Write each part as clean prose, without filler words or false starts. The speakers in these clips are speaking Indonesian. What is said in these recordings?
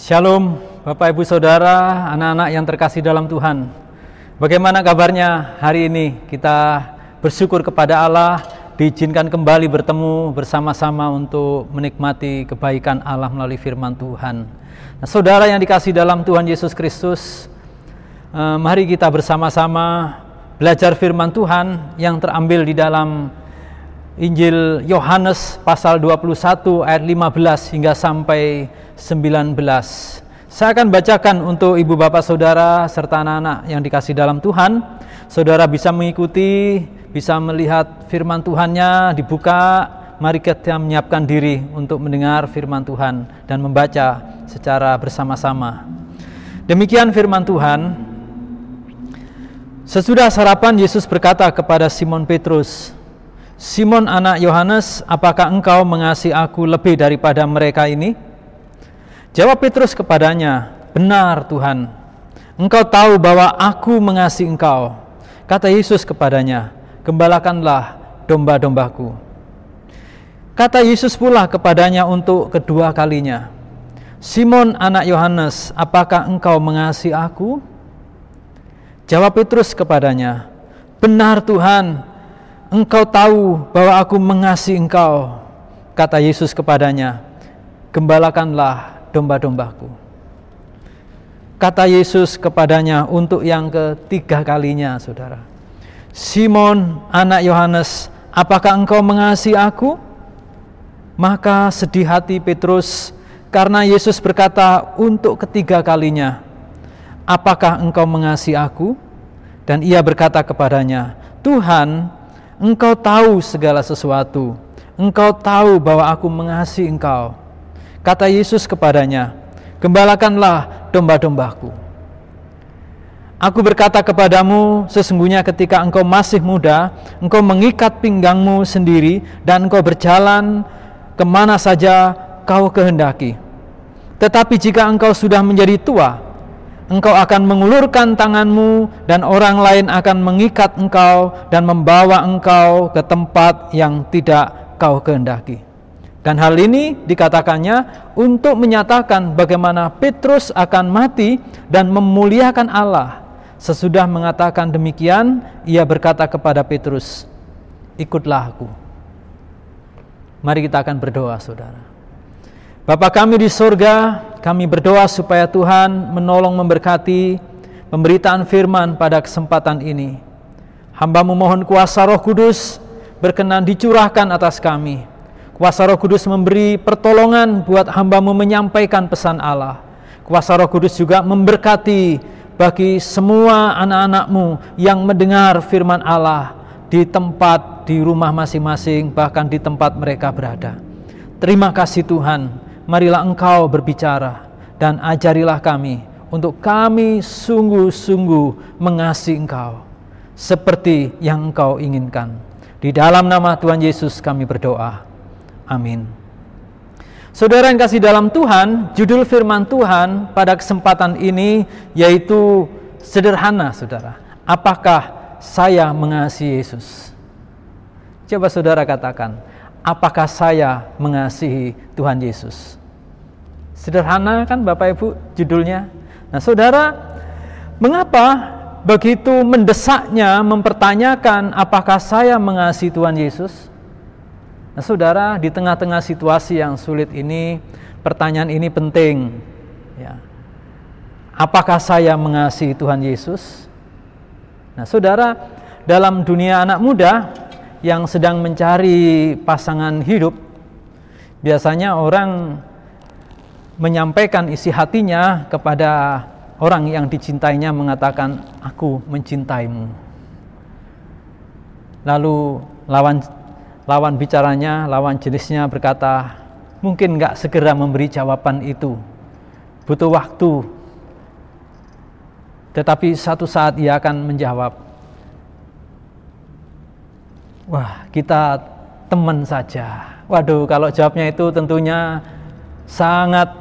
Shalom Bapak Ibu Saudara, anak-anak yang terkasih dalam Tuhan. Bagaimana kabarnya hari ini? Kita bersyukur kepada Allah diizinkan kembali bertemu bersama-sama untuk menikmati kebaikan Allah melalui firman Tuhan. Nah, saudara yang dikasih dalam Tuhan Yesus Kristus, mari kita bersama-sama belajar firman Tuhan yang terambil di dalam Injil Yohanes pasal 21 ayat 15 hingga sampai 19. Saya akan bacakan untuk ibu bapak saudara serta anak-anak yang dikasih dalam Tuhan. Saudara bisa mengikuti, bisa melihat firman Tuhannya dibuka. Mari kita menyiapkan diri untuk mendengar firman Tuhan dan membaca secara bersama-sama. Demikian firman Tuhan. Sesudah sarapan, Yesus berkata kepada Simon Petrus, "Simon anak Yohanes, apakah engkau mengasihi aku lebih daripada mereka ini?" Jawab Petrus kepadanya, "Benar Tuhan, engkau tahu bahwa aku mengasihi engkau." Kata Yesus kepadanya, "Gembalakanlah domba-dombaku." Kata Yesus pula kepadanya untuk kedua kalinya, "Simon anak Yohanes, apakah engkau mengasihi aku?" Jawab Petrus kepadanya, "Benar Tuhan, engkau tahu bahwa aku mengasihi engkau." Kata Yesus kepadanya, "Gembalakanlah domba-dombaku." Kata Yesus kepadanya untuk yang ketiga kalinya, saudara, "Simon anak Yohanes, apakah engkau mengasihi aku?" Maka sedih hati Petrus karena Yesus berkata untuk ketiga kalinya, "Apakah engkau mengasihi aku?" Dan ia berkata kepadanya, "Tuhan, engkau tahu segala sesuatu. Engkau tahu bahwa aku mengasihi engkau." Kata Yesus kepadanya, "Gembalakanlah domba-dombaku. Aku berkata kepadamu, sesungguhnya ketika engkau masih muda, engkau mengikat pinggangmu sendiri dan engkau berjalan kemana saja kau kehendaki. Tetapi jika engkau sudah menjadi tua, engkau akan mengulurkan tanganmu dan orang lain akan mengikat engkau dan membawa engkau ke tempat yang tidak kau kehendaki." Dan hal ini dikatakannya untuk menyatakan bagaimana Petrus akan mati dan memuliakan Allah. Sesudah mengatakan demikian, ia berkata kepada Petrus, "Ikutlah aku." Mari kita akan berdoa, saudara. Bapa kami di surga, kami berdoa supaya Tuhan menolong memberkati pemberitaan firman pada kesempatan ini. Hamba-Mu mohon kuasa Roh Kudus berkenan dicurahkan atas kami. Kuasa Roh Kudus memberi pertolongan buat hamba-Mu menyampaikan pesan Allah. Kuasa Roh Kudus juga memberkati bagi semua anak-anak-Mu yang mendengar firman Allah di tempat, di rumah masing-masing, bahkan di tempat mereka berada. Terima kasih Tuhan, marilah Engkau berbicara dan ajarilah kami untuk kami sungguh-sungguh mengasihi Engkau seperti yang Engkau inginkan. Di dalam nama Tuhan Yesus kami berdoa. Amin. Saudara yang kasih dalam Tuhan, judul firman Tuhan pada kesempatan ini yaitu sederhana, saudara. Apakah saya mengasihi Yesus? Coba saudara katakan, apakah saya mengasihi Tuhan Yesus? Sederhana kan Bapak Ibu judulnya? Nah saudara, mengapa begitu mendesaknya mempertanyakan apakah saya mengasihi Tuhan Yesus? Nah saudara, di tengah-tengah situasi yang sulit ini, pertanyaan ini penting. Ya. Apakah saya mengasihi Tuhan Yesus? Nah saudara, dalam dunia anak muda yang sedang mencari pasangan hidup, biasanya orang menyampaikan isi hatinya kepada orang yang dicintainya, mengatakan, "Aku mencintaimu." Lalu lawan bicaranya, lawan jenisnya berkata, mungkin nggak segera memberi jawaban itu, butuh waktu. Tetapi satu saat ia akan menjawab, "Wah, kita teman saja." Waduh, kalau jawabnya itu tentunya sangat,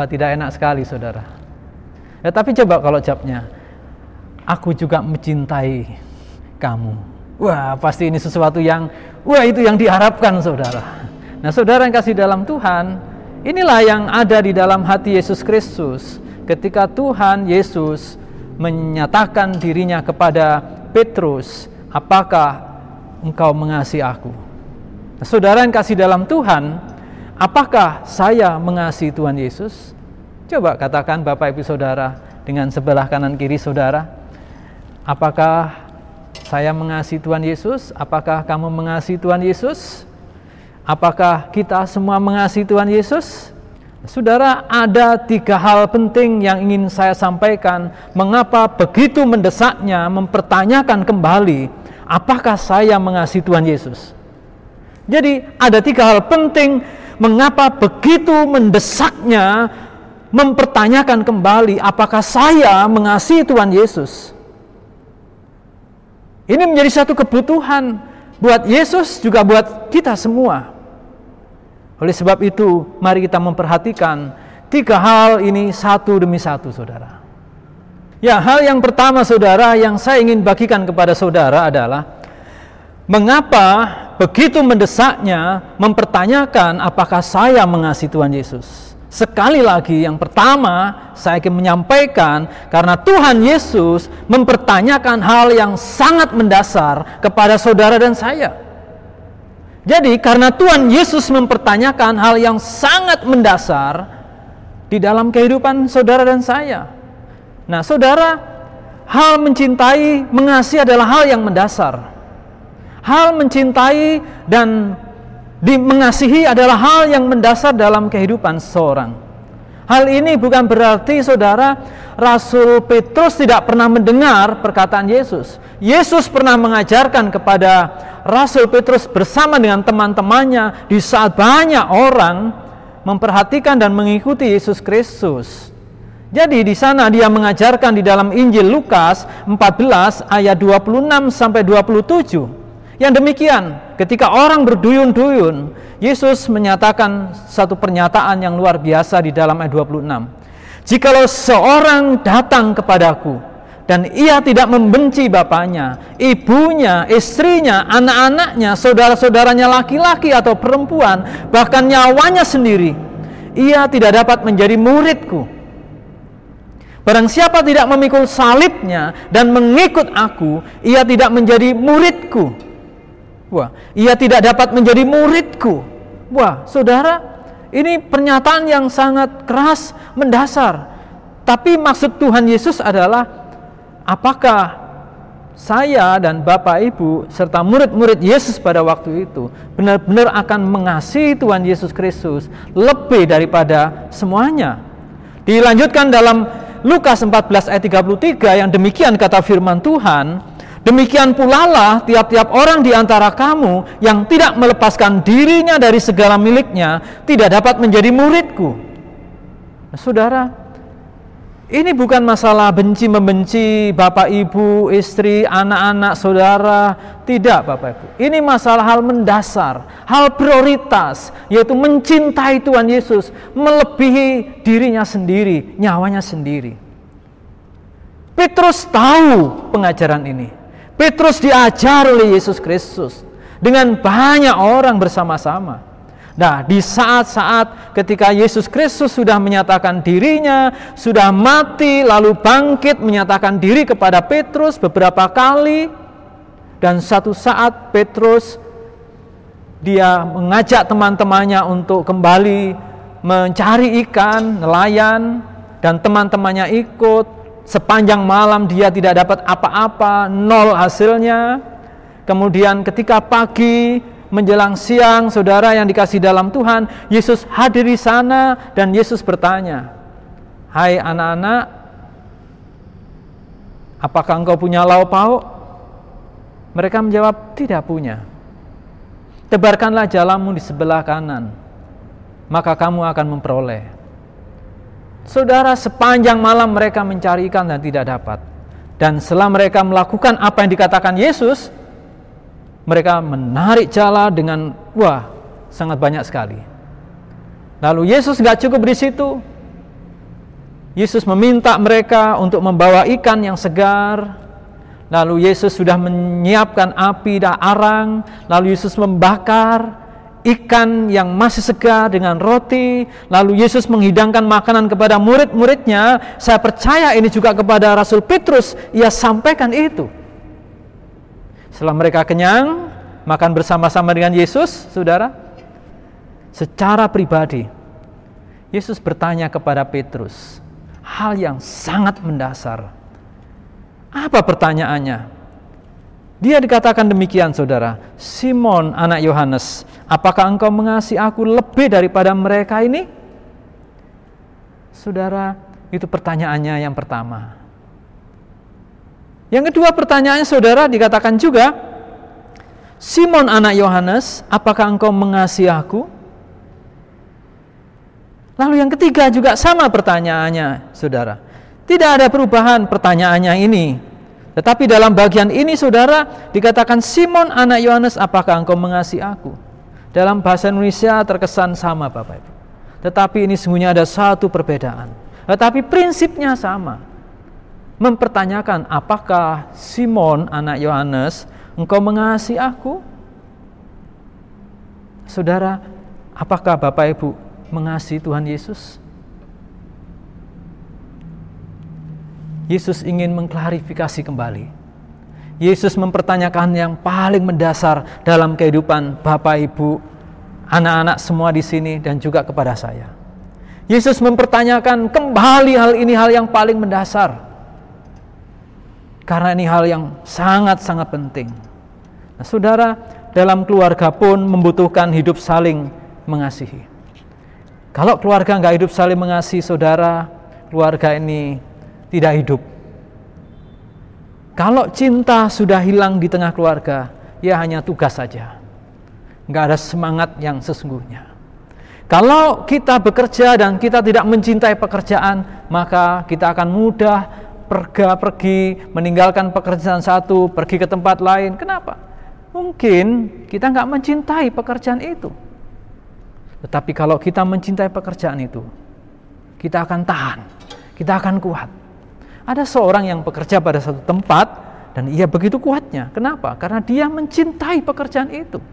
tidak enak sekali, saudara. Ya, tapi coba kalau jawabnya, "Aku juga mencintai kamu." Wah, pasti ini sesuatu yang, itu yang diharapkan, saudara. Nah, saudara yang kasih dalam Tuhan, Inilah yang ada di dalam hati Yesus Kristus ketika Tuhan Yesus menyatakan dirinya kepada Petrus, apakah engkau mengasihi aku? Nah, saudara yang kasih dalam Tuhan, apakah saya mengasihi Tuhan Yesus? Coba katakan Bapak Ibu Saudara dengan sebelah kanan kiri saudara, apakah saya mengasihi Tuhan Yesus? Apakah kamu mengasihi Tuhan Yesus? Apakah kita semua mengasihi Tuhan Yesus? Saudara, ada 3 hal penting yang ingin saya sampaikan. Mengapa begitu mendesaknya mempertanyakan kembali, apakah saya mengasihi Tuhan Yesus? Jadi ada 3 hal penting mengapa begitu mendesaknya mempertanyakan kembali, apakah saya mengasihi Tuhan Yesus? Ini menjadi satu kebutuhan buat Yesus juga buat kita semua. Oleh sebab itu, mari kita memperhatikan 3 hal ini satu demi satu, saudara. Ya, hal yang pertama, saudara, yang saya ingin bagikan kepada saudara adalah mengapa begitu mendesaknya mempertanyakan apakah saya mengasihi Tuhan Yesus. Sekali lagi, yang pertama saya ingin menyampaikan karena Tuhan Yesus mempertanyakan hal yang sangat mendasar kepada saudara dan saya. Jadi karena Tuhan Yesus mempertanyakan hal yang sangat mendasar di dalam kehidupan saudara dan saya. Nah, saudara, hal mencintai, mengasihi adalah hal yang mendasar. Hal mencintai dan mengasihi adalah hal yang mendasar dalam kehidupan seseorang. Hal ini bukan berarti, saudara, Rasul Petrus tidak pernah mendengar perkataan Yesus. Yesus pernah mengajarkan kepada Rasul Petrus bersama dengan teman-temannya di saat banyak orang memperhatikan dan mengikuti Yesus Kristus. Jadi di sana dia mengajarkan di dalam Injil Lukas 14 ayat 26 sampai 27. Yang demikian, ketika orang berduyun-duyun, Yesus menyatakan satu pernyataan yang luar biasa di dalam ayat 26. Jikalau seorang datang kepadaku dan ia tidak membenci bapaknya, ibunya, istrinya, anak-anaknya, saudara-saudaranya laki-laki atau perempuan, bahkan nyawanya sendiri, ia tidak dapat menjadi muridku. Barang siapa tidak memikul salibnya dan mengikut aku, ia tidak menjadi muridku. Wah, ia tidak dapat menjadi muridku. Wah, saudara, ini pernyataan yang sangat keras, mendasar. Tapi maksud Tuhan Yesus adalah, apakah saya dan Bapak Ibu serta murid-murid Yesus pada waktu itu benar-benar akan mengasihi Tuhan Yesus Kristus lebih daripada semuanya? Dilanjutkan dalam Lukas 14 ayat 33 yang demikian kata firman Tuhan, demikian pula lah tiap-tiap orang di antara kamu yang tidak melepaskan dirinya dari segala miliknya tidak dapat menjadi muridku. Nah, saudara, ini bukan masalah benci-membenci Bapak Ibu, istri, anak-anak, saudara. Tidak, Bapak Ibu. Ini masalah hal mendasar, hal prioritas, yaitu mencintai Tuhan Yesus melebihi dirinya sendiri, nyawanya sendiri. Petrus tahu pengajaran ini. Petrus diajar oleh Yesus Kristus dengan banyak orang bersama-sama. Nah, di saat-saat ketika Yesus Kristus sudah menyatakan dirinya, sudah mati, lalu bangkit, menyatakan diri kepada Petrus beberapa kali, dan satu saat Petrus, dia mengajak teman-temannya untuk kembali mencari ikan, nelayan, dan teman-temannya ikut. Sepanjang malam dia tidak dapat apa-apa, nol hasilnya. Kemudian ketika pagi, menjelang siang, saudara yang dikasih dalam Tuhan, Yesus hadir di sana dan Yesus bertanya, "Hai anak-anak, apakah engkau punya lauk pauk?" Mereka menjawab, "Tidak punya." "Tebarkanlah jalamu di sebelah kanan, maka kamu akan memperoleh." Saudara, sepanjang malam mereka mencari ikan dan tidak dapat. Dan setelah mereka melakukan apa yang dikatakan Yesus, mereka menarik jala dengan sangat banyak sekali. Lalu Yesus gak cukup di situ. Yesus meminta mereka untuk membawa ikan yang segar. Lalu Yesus sudah menyiapkan api dan arang. Lalu Yesus membakar ikan yang masih segar dengan roti, lalu Yesus menghidangkan makanan kepada murid-muridnya. Saya percaya ini juga kepada Rasul Petrus, ia sampaikan itu. Setelah mereka kenyang, makan bersama-sama dengan Yesus, saudara, secara pribadi, Yesus bertanya kepada Petrus hal yang sangat mendasar. Apa pertanyaannya? Dia dikatakan demikian, saudara, Simon anak Yohanes, apakah engkau mengasihi aku lebih daripada mereka ini? Saudara, itu pertanyaannya yang pertama. Yang kedua pertanyaannya, saudara, dikatakan juga, Simon anak Yohanes, apakah engkau mengasihi aku? Lalu yang ketiga juga sama pertanyaannya, saudara. Tidak ada perubahan pertanyaannya ini. Tetapi dalam bagian ini, saudara, dikatakan Simon anak Yohanes, apakah engkau mengasihi aku? Dalam bahasa Indonesia terkesan sama, Bapak Ibu. Tetapi ini sesungguhnya ada satu perbedaan. Tetapi prinsipnya sama. Mempertanyakan, apakah Simon anak Yohanes, engkau mengasihi aku? Saudara, apakah Bapak Ibu mengasihi Tuhan Yesus? Yesus ingin mengklarifikasi kembali. Yesus mempertanyakan yang paling mendasar dalam kehidupan Bapak Ibu, anak-anak semua di sini, dan juga kepada saya. Yesus mempertanyakan kembali hal ini, hal yang paling mendasar. Karena ini hal yang sangat-sangat penting. Nah, saudara, dalam keluarga pun membutuhkan hidup saling mengasihi. Kalau keluarga nggak hidup saling mengasihi, saudara, keluarga ini tidak hidup. Kalau cinta sudah hilang di tengah keluarga, ya hanya tugas saja. Nggak ada semangat yang sesungguhnya. Kalau kita bekerja dan kita tidak mencintai pekerjaan, maka kita akan mudah pergi, meninggalkan pekerjaan satu, pergi ke tempat lain. Kenapa? Mungkin kita nggak mencintai pekerjaan itu. Tetapi kalau kita mencintai pekerjaan itu, kita akan tahan, kita akan kuat. Ada seorang yang bekerja pada satu tempat dan ia begitu kuatnya. Kenapa? Karena dia mencintai pekerjaan itu.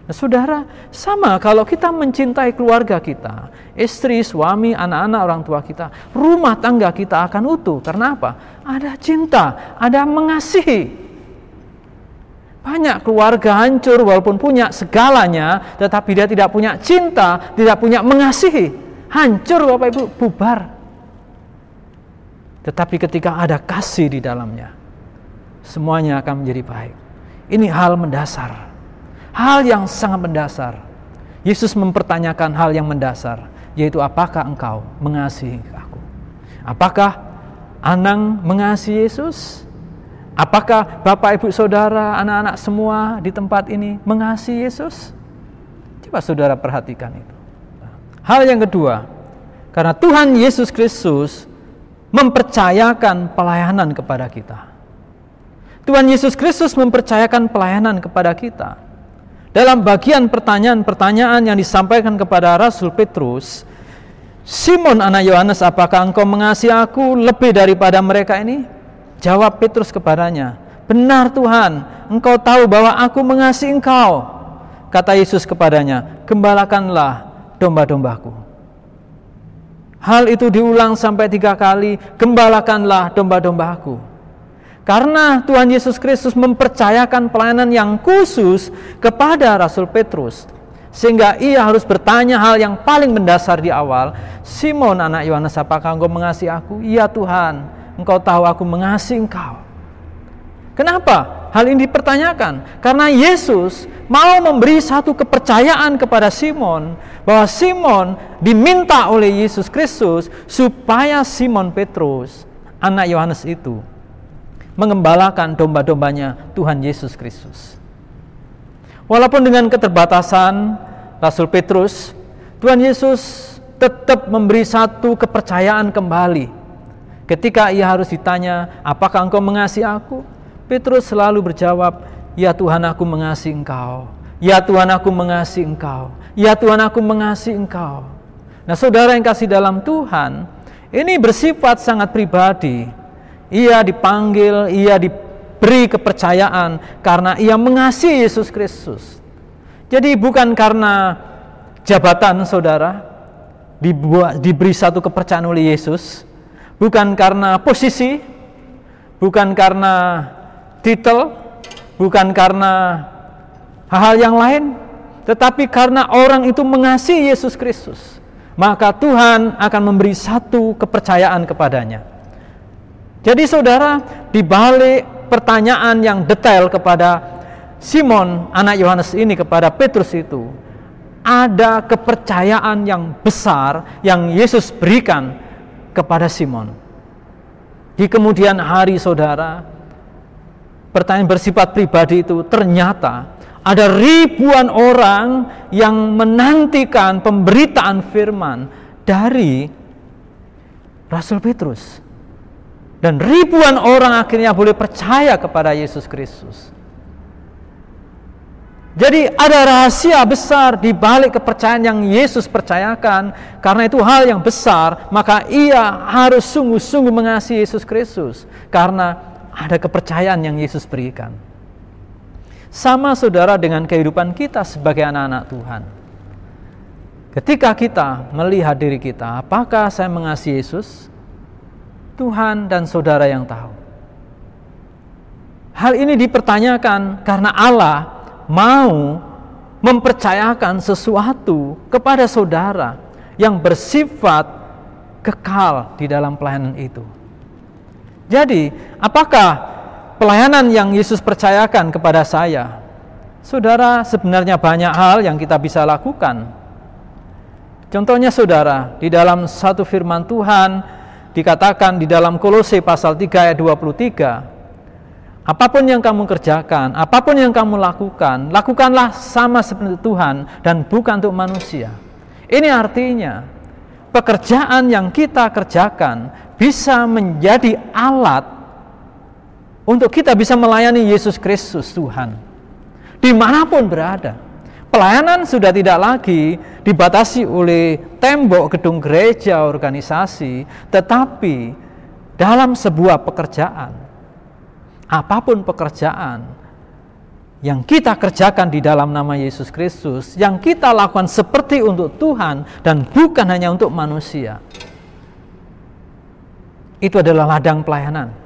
Nah, saudara, sama kalau kita mencintai keluarga kita, istri, suami, anak-anak, orang tua kita, rumah tangga kita akan utuh. Karena apa? Ada cinta, ada mengasihi. Banyak keluarga hancur walaupun punya segalanya, tetapi dia tidak punya cinta, tidak punya mengasihi. Hancur, Bapak Ibu, bubar. Tetapi ketika ada kasih di dalamnya, semuanya akan menjadi baik. Ini hal mendasar. Hal yang sangat mendasar. Yesus mempertanyakan hal yang mendasar, yaitu apakah engkau mengasihi aku? Apakah Anang mengasihi Yesus? Apakah Bapak, Ibu, Saudara, anak-anak semua di tempat ini mengasihi Yesus? Coba saudara perhatikan itu. Hal yang kedua, karena Tuhan Yesus Kristus mempercayakan pelayanan kepada kita. Tuhan Yesus Kristus mempercayakan pelayanan kepada kita. Dalam bagian pertanyaan-pertanyaan yang disampaikan kepada Rasul Petrus, Simon anak Yohanes, apakah engkau mengasihi aku lebih daripada mereka ini? Jawab Petrus kepadanya, benar Tuhan, engkau tahu bahwa aku mengasihi engkau. Kata Yesus kepadanya, gembalakanlah domba-dombaku. Hal itu diulang sampai 3 kali, gembalakanlah domba-dombaku. Karena Tuhan Yesus Kristus mempercayakan pelayanan yang khusus kepada Rasul Petrus, sehingga ia harus bertanya hal yang paling mendasar di awal, Simon anak Yohanes, apakah engkau mengasihi aku? Iya Tuhan, engkau tahu aku mengasihi engkau. Kenapa hal ini dipertanyakan? Karena Yesus mau memberi satu kepercayaan kepada Simon, bahwa Simon diminta oleh Yesus Kristus supaya Simon Petrus, anak Yohanes itu, mengembalakan domba-dombanya Tuhan Yesus Kristus. Walaupun dengan keterbatasan Rasul Petrus, Tuhan Yesus tetap memberi satu kepercayaan kembali. Ketika ia harus ditanya, apakah engkau mengasihi aku? Petrus selalu berjawab, ya Tuhan, aku mengasihi engkau. Ya Tuhan, aku mengasihi engkau. Ya Tuhan, aku mengasihi engkau. Nah, saudara yang kasih dalam Tuhan, ini bersifat sangat pribadi. Ia dipanggil, ia diberi kepercayaan karena ia mengasihi Yesus Kristus. Jadi bukan karena jabatan saudara, diberi satu kepercayaan oleh Yesus, bukan karena posisi, bukan karena titel, bukan karena hal-hal yang lain, tetapi karena orang itu mengasihi Yesus Kristus, maka Tuhan akan memberi satu kepercayaan kepadanya. Jadi saudara, di balik pertanyaan yang detail kepada Simon anak Yohanes ini kepada Petrus itu, ada kepercayaan yang besar yang Yesus berikan kepada Simon. Di kemudian hari saudara, pertanyaan bersifat pribadi itu ternyata ada ribuan orang yang menantikan pemberitaan firman dari Rasul Petrus. Dan ribuan orang akhirnya boleh percaya kepada Yesus Kristus. Jadi ada rahasia besar di balik kepercayaan yang Yesus percayakan. Karena itu hal yang besar, maka ia harus sungguh-sungguh mengasihi Yesus Kristus. Karena ada kepercayaan yang Yesus berikan. Sama saudara dengan kehidupan kita sebagai anak-anak Tuhan. Ketika kita melihat diri kita, apakah saya mengasihi Yesus? Tuhan dan saudara yang tahu. Hal ini dipertanyakan karena Allah mau mempercayakan sesuatu kepada saudara yang bersifat kekal di dalam pelayanan itu. Jadi, apakah pelayanan yang Yesus percayakan kepada saya? Saudara, sebenarnya banyak hal yang kita bisa lakukan. Contohnya saudara, di dalam satu firman Tuhan dikatakan di dalam Kolose pasal 3 ayat 23, apapun yang kamu kerjakan, apapun yang kamu lakukan, lakukanlah sama seperti Tuhan dan bukan untuk manusia. Ini artinya, pekerjaan yang kita kerjakan bisa menjadi alat untuk kita bisa melayani Yesus Kristus Tuhan, dimanapun berada. Pelayanan sudah tidak lagi dibatasi oleh tembok gedung gereja, organisasi, tetapi dalam sebuah pekerjaan, apapun pekerjaan yang kita kerjakan di dalam nama Yesus Kristus, yang kita lakukan seperti untuk Tuhan dan bukan hanya untuk manusia, itu adalah ladang pelayanan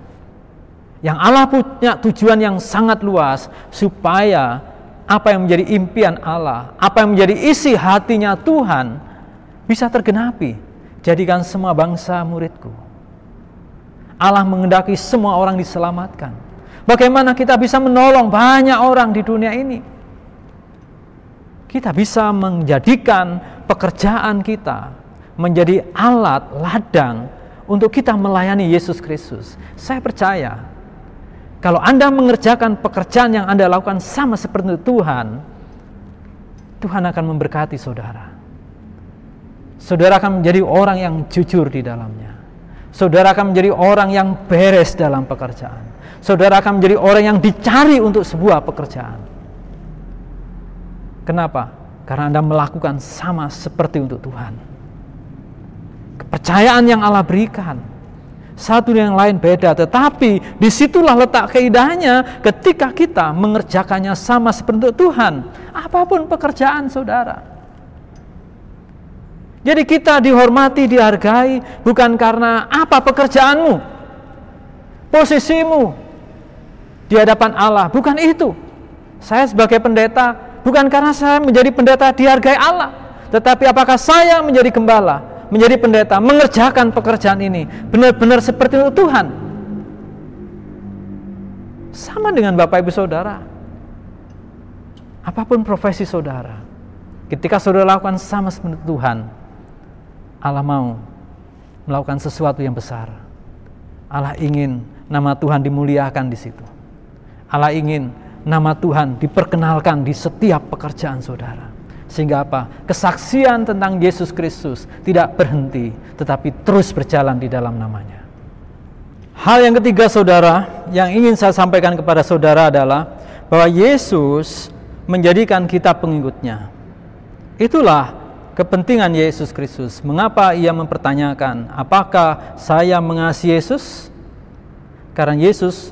yang Allah punya tujuan yang sangat luas, supaya apa yang menjadi impian Allah, apa yang menjadi isi hatinya Tuhan bisa tergenapi. Jadikan semua bangsa muridku. Allah menghendaki semua orang diselamatkan. Bagaimana kita bisa menolong banyak orang di dunia ini? Kita bisa menjadikan pekerjaan kita menjadi alat ladang untuk kita melayani Yesus Kristus. Saya percaya, kalau Anda mengerjakan pekerjaan yang Anda lakukan sama seperti Tuhan, Tuhan akan memberkati saudara. Saudara akan menjadi orang yang jujur di dalamnya. Saudara akan menjadi orang yang beres dalam pekerjaan. Saudara akan menjadi orang yang dicari untuk sebuah pekerjaan. Kenapa? Karena Anda melakukan sama seperti untuk Tuhan. Kepercayaan yang Allah berikan satu yang lain beda, tetapi disitulah letak keindahannya ketika kita mengerjakannya sama seperti Tuhan. Apapun pekerjaan saudara. Jadi kita dihormati, dihargai bukan karena apa pekerjaanmu, posisimu di hadapan Allah, bukan itu. Saya sebagai pendeta, bukan karena saya menjadi pendeta dihargai Allah, tetapi apakah saya menjadi gembala, menjadi pendeta, mengerjakan pekerjaan ini benar-benar seperti itu Tuhan. Sama dengan Bapak Ibu Saudara. Apapun profesi saudara, ketika saudara lakukan sama seperti Tuhan, Allah mau melakukan sesuatu yang besar. Allah ingin nama Tuhan dimuliakan di situ. Allah ingin nama Tuhan diperkenalkan di setiap pekerjaan saudara. Sehingga apa? Kesaksian tentang Yesus Kristus tidak berhenti, tetapi terus berjalan di dalam namanya. Hal yang ketiga saudara, yang ingin saya sampaikan kepada saudara adalah bahwa Yesus menjadikan kita pengikutnya. Itulah kepentingan Yesus Kristus. Mengapa ia mempertanyakan, apakah saya mengasihi Yesus? Karena Yesus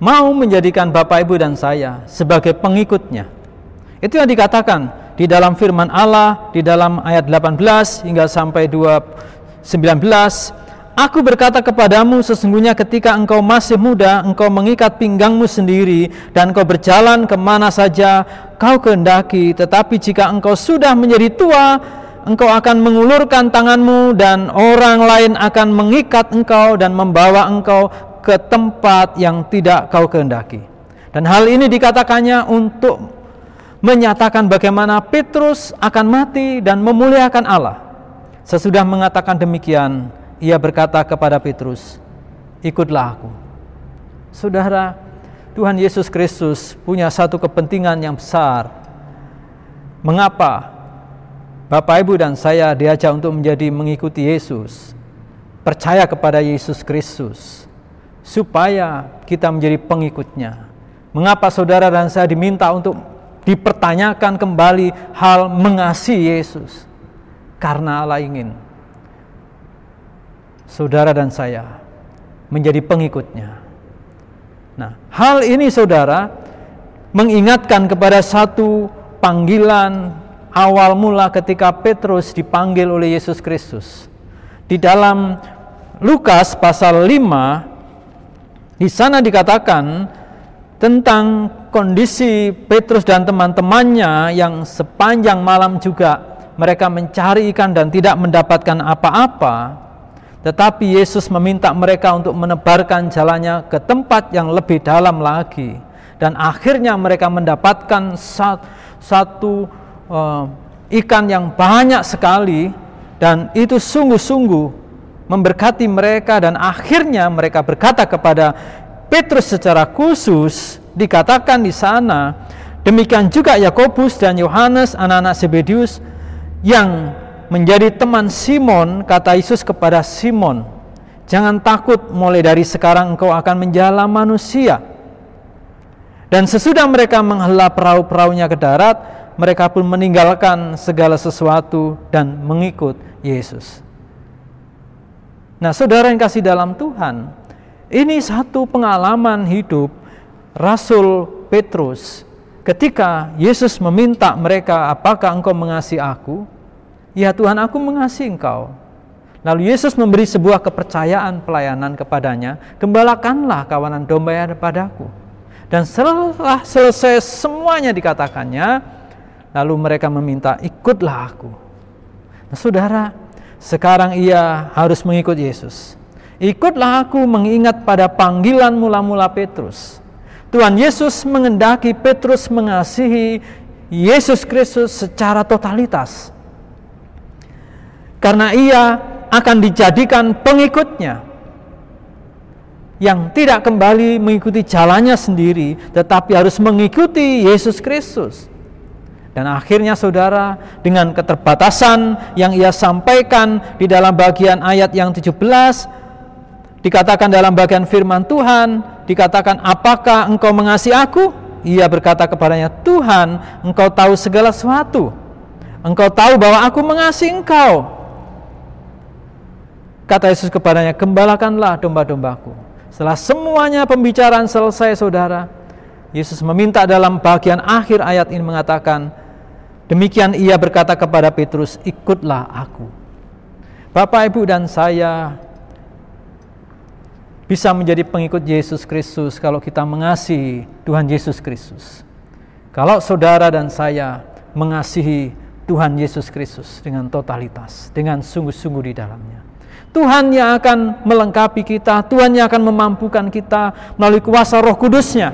mau menjadikan Bapak Ibu dan saya sebagai pengikutnya. Itu yang dikatakan di dalam firman Allah, di dalam ayat 18 hingga sampai 19. Aku berkata kepadamu, sesungguhnya ketika engkau masih muda, engkau mengikat pinggangmu sendiri, dan engkau berjalan kemana saja kau kehendaki. Tetapi jika engkau sudah menjadi tua, engkau akan mengulurkan tanganmu, dan orang lain akan mengikat engkau dan membawa engkau ke tempat yang tidak kau kehendaki. Dan hal ini dikatakannya untuk menyatakan bagaimana Petrus akan mati dan memuliakan Allah. Sesudah mengatakan demikian, ia berkata kepada Petrus, ikutlah aku. Saudara, Tuhan Yesus Kristus punya satu kepentingan yang besar. Mengapa Bapak, Ibu, dan saya diajak untuk menjadi mengikuti Yesus, percaya kepada Yesus Kristus, supaya kita menjadi pengikutnya. Mengapa saudara dan saya diminta untuk dipertanyakan kembali hal mengasihi Yesus? Karena Allah ingin saudara dan saya menjadi pengikutnya. Nah, hal ini saudara mengingatkan kepada satu panggilan awal mula ketika Petrus dipanggil oleh Yesus Kristus. Di dalam Lukas pasal 5, di sana dikatakan tentang kondisi Petrus dan teman-temannya yang sepanjang malam juga mereka mencari ikan dan tidak mendapatkan apa-apa. Tetapi Yesus meminta mereka untuk menebarkan jalannya ke tempat yang lebih dalam lagi. Dan akhirnya mereka mendapatkan satu ikan yang banyak sekali. Dan itu sungguh-sungguh memberkati mereka. Dan akhirnya mereka berkata kepada Petrus secara khusus, dikatakan di sana, demikian juga Yakobus dan Yohanes, anak-anak Zebedius, yang menjadi teman Simon. Kata Yesus kepada Simon, jangan takut, mulai dari sekarang engkau akan menjala manusia. Dan sesudah mereka menghela perahu-perahunya ke darat, mereka pun meninggalkan segala sesuatu dan mengikut Yesus. Nah, saudara yang kasih dalam Tuhan, ini satu pengalaman hidup Rasul Petrus ketika Yesus meminta mereka, apakah engkau mengasihi aku? Ya Tuhan, aku mengasihi engkau. Lalu Yesus memberi sebuah kepercayaan pelayanan kepadanya, gembalakanlah kawanan domba yang ada padaku. Dan setelah selesai semuanya dikatakannya, lalu mereka meminta, ikutlah aku. Nah, saudara, sekarang ia harus mengikut Yesus. Ikutlah aku, mengingat pada panggilan mula-mula Petrus. Tuhan Yesus mengendaki Petrus mengasihi Yesus Kristus secara totalitas. Karena ia akan dijadikan pengikutnya yang tidak kembali mengikuti jalannya sendiri, tetapi harus mengikuti Yesus Kristus. Dan akhirnya saudara, dengan keterbatasan yang ia sampaikan di dalam bagian ayat yang 17, dikatakan dalam bagian firman Tuhan, dikatakan, apakah engkau mengasihi aku? Ia berkata kepadanya, Tuhan, engkau tahu segala sesuatu. Engkau tahu bahwa aku mengasihi engkau. Kata Yesus kepadanya, gembalakanlah domba-dombaku. Setelah semuanya pembicaraan selesai saudara, Yesus meminta dalam bagian akhir ayat ini mengatakan, demikian ia berkata kepada Petrus, ikutlah aku. Bapak, Ibu, dan saya bisa menjadi pengikut Yesus Kristus kalau kita mengasihi Tuhan Yesus Kristus. Kalau saudara dan saya mengasihi Tuhan Yesus Kristus dengan totalitas, dengan sungguh-sungguh di dalamnya, Tuhan yang akan melengkapi kita, Tuhan yang akan memampukan kita melalui kuasa Roh Kudus-Nya.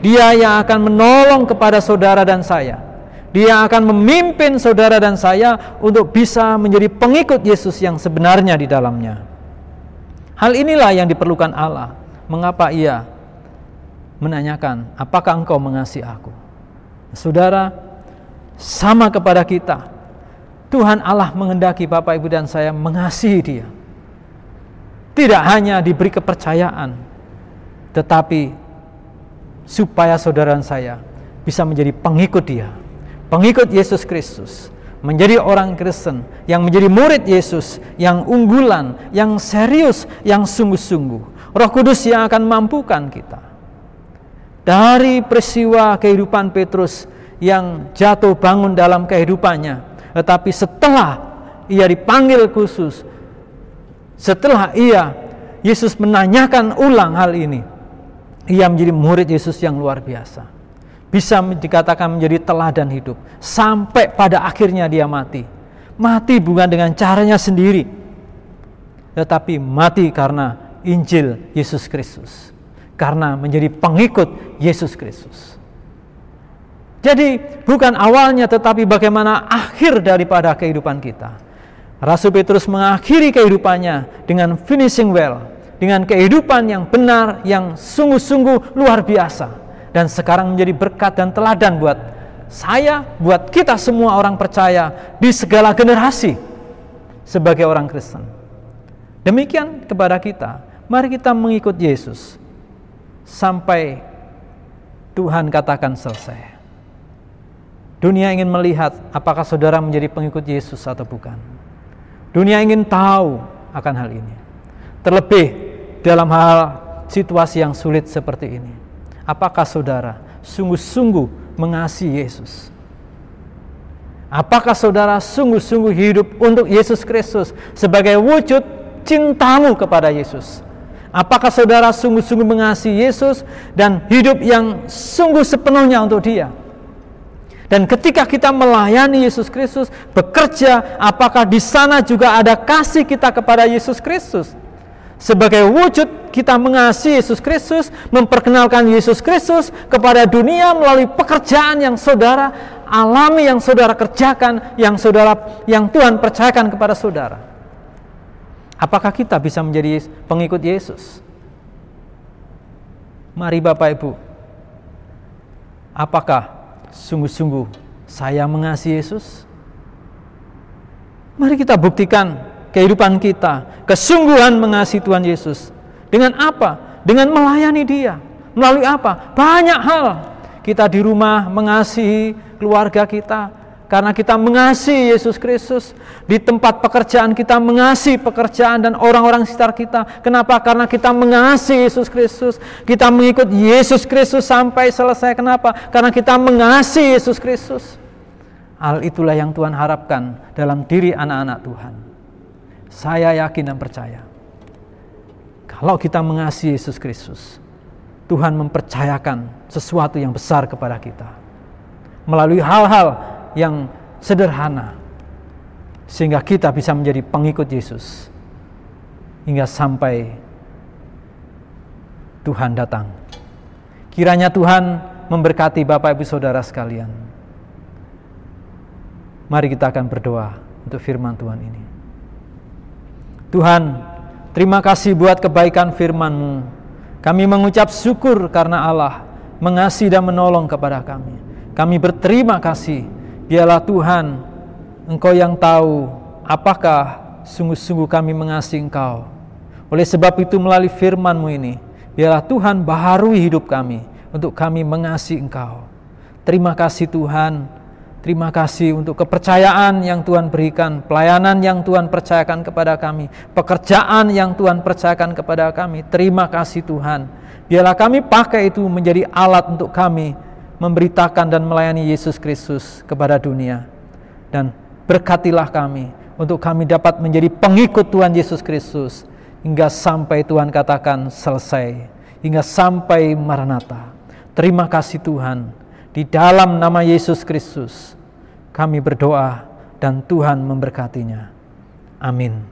Dia yang akan menolong kepada saudara dan saya. Dia akan memimpin saudara dan saya untuk bisa menjadi pengikut Yesus yang sebenarnya di dalamnya. Hal inilah yang diperlukan Allah. Mengapa ia menanyakan, apakah engkau mengasihi aku? Saudara, sama kepada kita. Tuhan Allah menghendaki Bapak, Ibu, dan saya mengasihi Dia. Tidak hanya diberi kepercayaan, tetapi supaya saudara dan saya bisa menjadi pengikut Dia, pengikut Yesus Kristus, menjadi orang Kristen yang menjadi murid Yesus, yang unggulan, yang serius, yang sungguh-sungguh. Roh Kudus yang akan mampukan kita. Dari peristiwa kehidupan Petrus yang jatuh bangun dalam kehidupannya. Tetapi setelah ia dipanggil khusus, setelah Yesus menanyakan ulang hal ini, ia menjadi murid Yesus yang luar biasa. Bisa dikatakan menjadi teladan hidup. Sampai pada akhirnya dia mati. Mati bukan dengan caranya sendiri, tetapi mati karena Injil Yesus Kristus. Karena menjadi pengikut Yesus Kristus. Jadi bukan awalnya, tetapi bagaimana akhir daripada kehidupan kita. Rasul Petrus mengakhiri kehidupannya dengan finishing well, dengan kehidupan yang benar, yang sungguh-sungguh luar biasa. Dan sekarang menjadi berkat dan teladan buat saya, buat kita semua orang percaya di segala generasi sebagai orang Kristen. Demikian kepada kita, mari kita mengikut Yesus sampai Tuhan katakan selesai. Dunia ingin melihat apakah saudara menjadi pengikut Yesus atau bukan. Dunia ingin tahu akan hal ini. Terlebih dalam hal situasi yang sulit seperti ini. Apakah saudara sungguh-sungguh mengasihi Yesus? Apakah saudara sungguh-sungguh hidup untuk Yesus Kristus sebagai wujud cintamu kepada Yesus? Apakah saudara sungguh-sungguh mengasihi Yesus dan hidup yang sungguh sepenuhnya untuk Dia? Dan ketika kita melayani Yesus Kristus, bekerja, apakah di sana juga ada kasih kita kepada Yesus Kristus? Sebagai wujud kita mengasihi Yesus Kristus, memperkenalkan Yesus Kristus kepada dunia melalui pekerjaan yang saudara alami, yang saudara kerjakan, yang Tuhan percayakan kepada saudara. Apakah kita bisa menjadi pengikut Yesus? Mari Bapak Ibu, apakah sungguh-sungguh saya mengasihi Yesus? Mari kita buktikan kehidupan kita, kesungguhan mengasihi Tuhan Yesus. Dengan apa? Dengan melayani Dia. Melalui apa? Banyak hal. Kita di rumah mengasihi keluarga kita karena kita mengasihi Yesus Kristus. Di tempat pekerjaan kita mengasihi pekerjaan dan orang-orang sekitar kita. Kenapa? Karena kita mengasihi Yesus Kristus. Kita mengikut Yesus Kristus sampai selesai. Kenapa? Karena kita mengasihi Yesus Kristus. Hal itulah yang Tuhan harapkan dalam diri anak-anak Tuhan. Saya yakin dan percaya, kalau kita mengasihi Yesus Kristus, Tuhan mempercayakan sesuatu yang besar kepada kita melalui hal-hal yang sederhana, sehingga kita bisa menjadi pengikut Yesus hingga sampai Tuhan datang. Kiranya Tuhan memberkati Bapak Ibu Saudara sekalian. Mari kita akan berdoa untuk firman Tuhan ini. Tuhan, terima kasih buat kebaikan firman-Mu. Kami mengucap syukur karena Allah mengasihi dan menolong kepada kami. Kami berterima kasih. Biarlah Tuhan, Engkau yang tahu apakah sungguh-sungguh kami mengasihi Engkau. Oleh sebab itu melalui firman-Mu ini, biarlah Tuhan baharui hidup kami untuk kami mengasihi Engkau. Terima kasih Tuhan. Terima kasih untuk kepercayaan yang Tuhan berikan, pelayanan yang Tuhan percayakan kepada kami, pekerjaan yang Tuhan percayakan kepada kami. Terima kasih Tuhan. Biarlah kami pakai itu menjadi alat untuk kami memberitakan dan melayani Yesus Kristus kepada dunia. Dan berkatilah kami untuk kami dapat menjadi pengikut Tuhan Yesus Kristus hingga sampai Tuhan katakan selesai, hingga sampai Maranatha. Terima kasih Tuhan. Di dalam nama Yesus Kristus kami berdoa dan Tuhan memberkatinya. Amin.